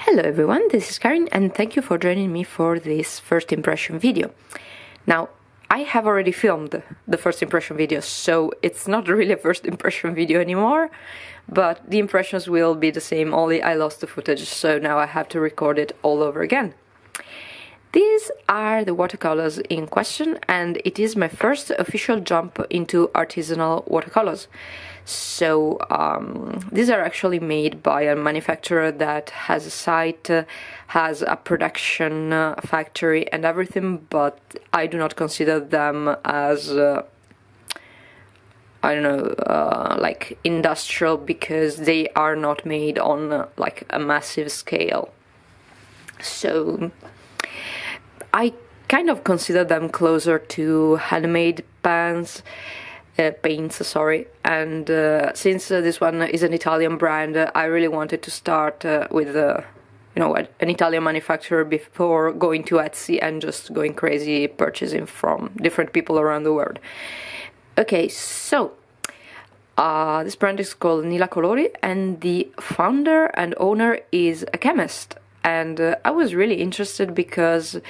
Hello everyone, this is Karin and thank you for joining me for this first impression video. Now, I have already filmed the first impression video, so it's not really a first impression video anymore, but the impressions will be the same, only I lost the footage, so now I have to record it all over again. These are the watercolors in question, and it is my first official jump into artisanal watercolors. So these are actually made by a manufacturer that has a site, has a production factory and everything, but I do not consider them as like industrial, because they are not made on like a massive scale. So I kind of consider them closer to handmade paints, and since this one is an Italian brand, I really wanted to start with an Italian manufacturer before going to Etsy and just going crazy purchasing from different people around the world. Okay, so this brand is called Nila Colori, and the founder and owner is a chemist, and I was really interested because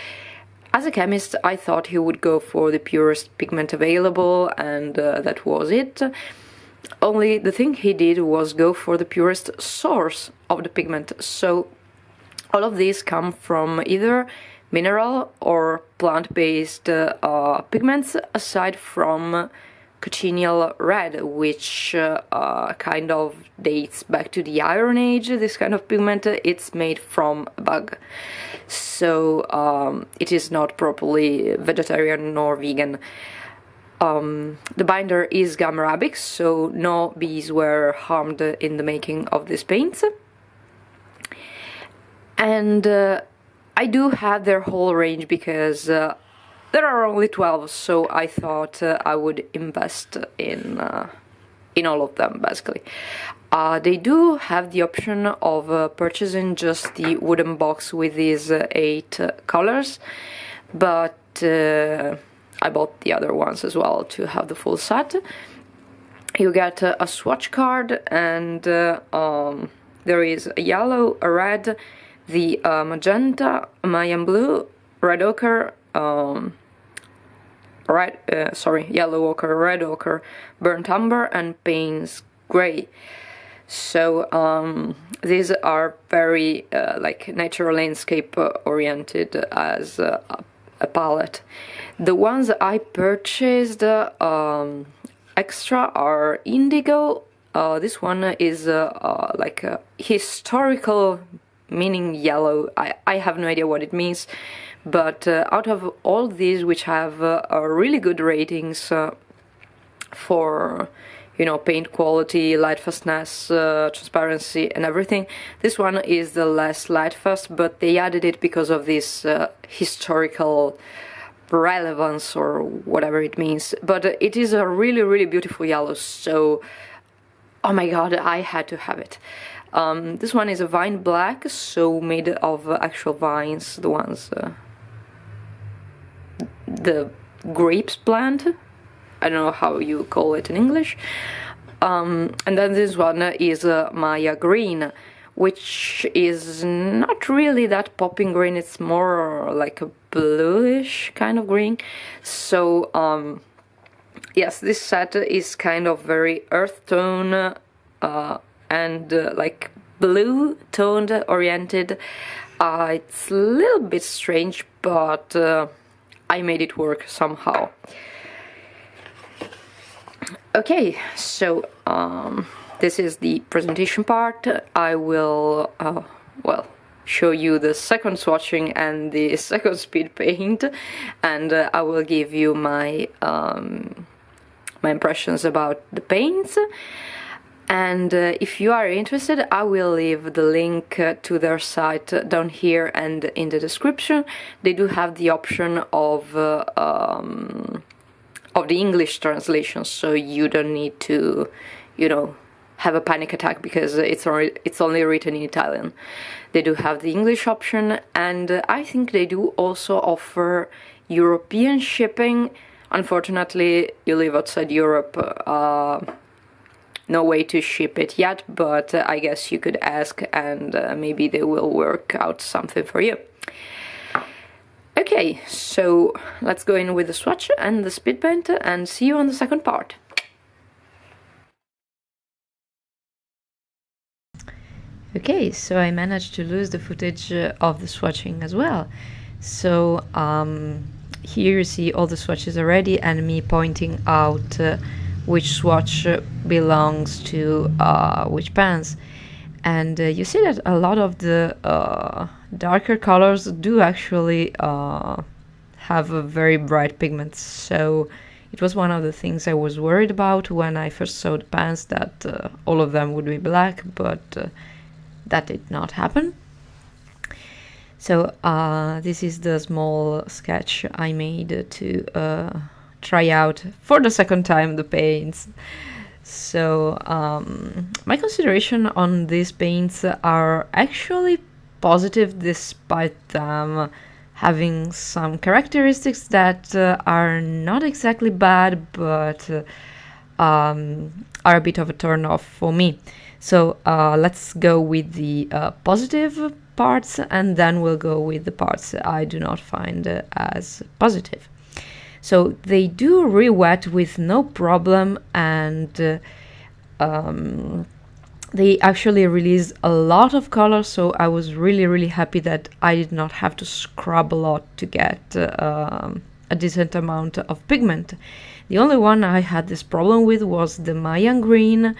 as a chemist, I thought he would go for the purest pigment available, and that was it. Only the thing he did was go for the purest source of the pigment. So all of these come from either mineral or plant-based pigments, aside from cochineal red, which kind of dates back to the Iron Age. This kind of pigment, it's made from a bug, so it is not properly vegetarian nor vegan. The binder is gum arabic, so no bees were harmed in the making of these paints. And I do have their whole range because there are only 12, so I thought I would invest in all of them, basically. They do have the option of purchasing just the wooden box with these 8 colors, but I bought the other ones as well to have the full set. You get a swatch card, and there is a yellow, a red, the magenta, Mayan blue, red ochre, yellow ochre, red ochre, burnt umber, and Payne's gray. So these are very like natural landscape oriented as a palette. The ones I purchased extra are indigo. This one is like a historical, meaning yellow. I have no idea what it means, but out of all these, which have really good ratings for paint quality, light fastness, transparency and everything, this one is the less light fast, but they added it because of this historical relevance or whatever it means. But it is a really beautiful yellow, so oh my god, I had to have it. This one is a vine black, so made of actual vines, the ones the grapes plant, I don't know how you call it in English. And then this one is Maya green, which is not really that popping green, it's more like a bluish kind of green. So yes, this set is kind of very earth tone and like blue toned oriented. It's a little bit strange, but I made it work somehow. Okay, so this is the presentation part. I will show you the second swatching and the second speed paint, and I will give you my my impressions about the paints. And if you are interested, I will leave the link to their site down here and in the description. They do have the option of the English translation, so you don't need to, have a panic attack because it's only written in Italian. They do have the English option, and I think they do also offer European shipping. Unfortunately, you live outside Europe, no way to ship it yet, but I guess you could ask, and maybe they will work out something for you. Okay, so let's go in with the swatch and the speed paint and see you on the second part. Okay, so I managed to lose the footage of the swatching as well. So here you see all the swatches already and me pointing out which swatch belongs to which pans. And you see that a lot of the darker colors do actually have a very bright pigments. So it was one of the things I was worried about when I first saw the pans, that all of them would be black, but that did not happen. So this is the small sketch I made to try out for the second time the paints. So my consideration on these paints are actually positive, despite them having some characteristics that are not exactly bad, but are a bit of a turn off for me. So let's go with the positive parts, and then we'll go with the parts I do not find as positive. So they do re-wet with no problem, and they actually release a lot of color, so I was really happy that I did not have to scrub a lot to get a decent amount of pigment. The only one I had this problem with was the Mayan green,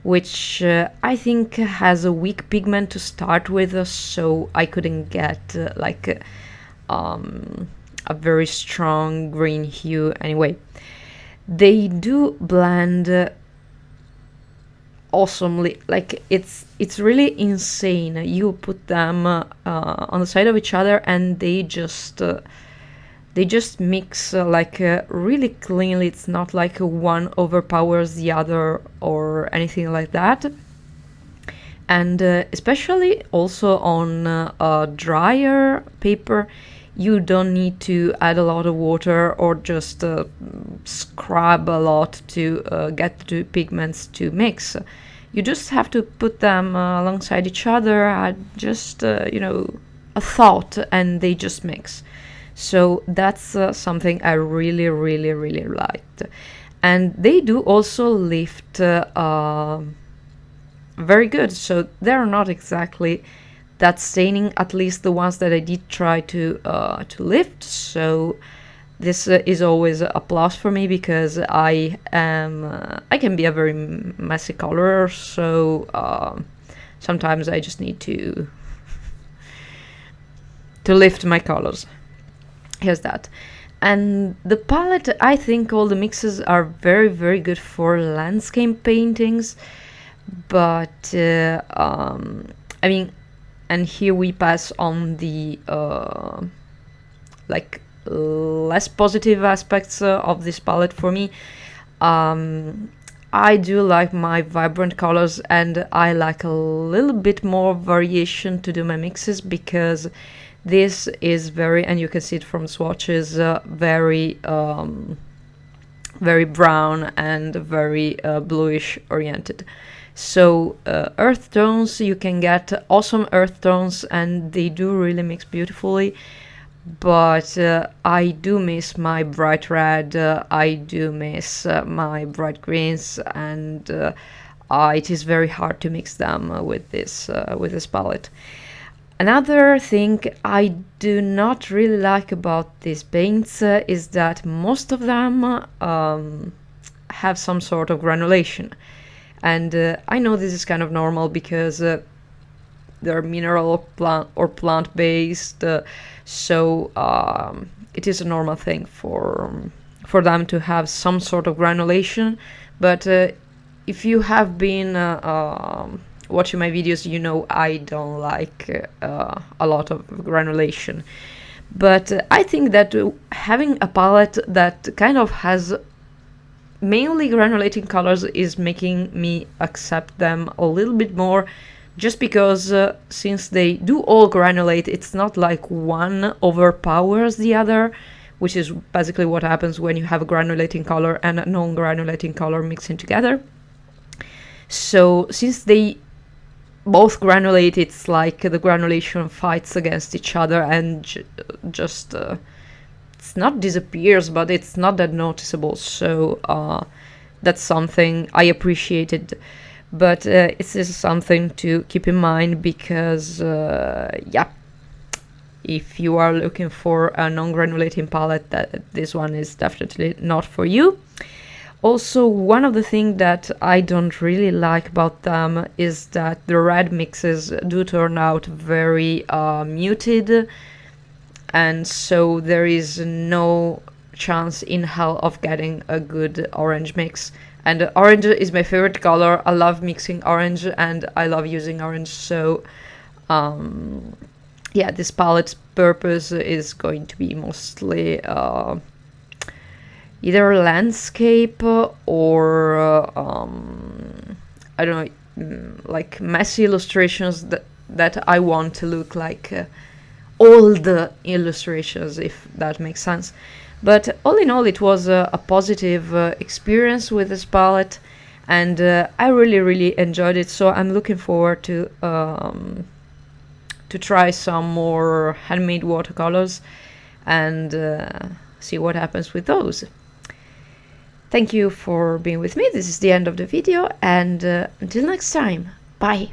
which I think has a weak pigment to start with, so I couldn't get a very strong green hue anyway. They do blend awesomely, like it's really insane. You put them on the side of each other and they just mix really cleanly. It's not like one overpowers the other or anything like that. And especially also on a drier paper, you don't need to add a lot of water or just scrub a lot to get the pigments to mix. You just have to put them alongside each other, add just a thought, and they just mix. So that's something I really liked. And they do also lift very good, so they're not exactly that staining, at least the ones that I did try to lift. So this is always a plus for me, because I can be a very messy colorer, so sometimes I just need to lift my colors. Here's that. And the palette, I think all the mixes are very good for landscape paintings, but I mean, and here we pass on the less positive aspects of this palette for me. I do like my vibrant colors, and I like a little bit more variation to do my mixes, because this is very, and you can see it from swatches, very brown and very bluish oriented. So earth tones, you can get awesome earth tones, and they do really mix beautifully. But I do miss my bright red, I do miss my bright greens, and it is very hard to mix them with this palette. Another thing I do not really like about these paints is that most of them have some sort of granulation. And I know this is kind of normal, because they're mineral or plant-based, so it is a normal thing for them to have some sort of granulation. But if you have been watching my videos, you know I don't like a lot of granulation. But I think that having a palette that kind of has mainly granulating colors is making me accept them a little bit more, just because since they do all granulate, it's not like one overpowers the other, which is basically what happens when you have a granulating color and a non-granulating color mixing together. So since they both granulate, it's like the granulation fights against each other and just it's not disappears, but it's not that noticeable. So that's something I appreciated. But it's just something to keep in mind, because yeah, if you are looking for a non-granulating palette, this one is definitely not for you. Also, one of the things that I don't really like about them is that the red mixes do turn out very muted, and so there is no chance in hell of getting a good orange mix. And orange is my favorite color. I love mixing orange and I love using orange, so yeah, this palette's purpose is going to be mostly either landscape or I don't know, like messy illustrations that I want to look like old illustrations, if that makes sense. But all in all, it was a positive experience with this palette, and I really enjoyed it. So I'm looking forward to try some more handmade watercolors and see what happens with those. Thank you for being with me. This is the end of the video, and until next time, bye.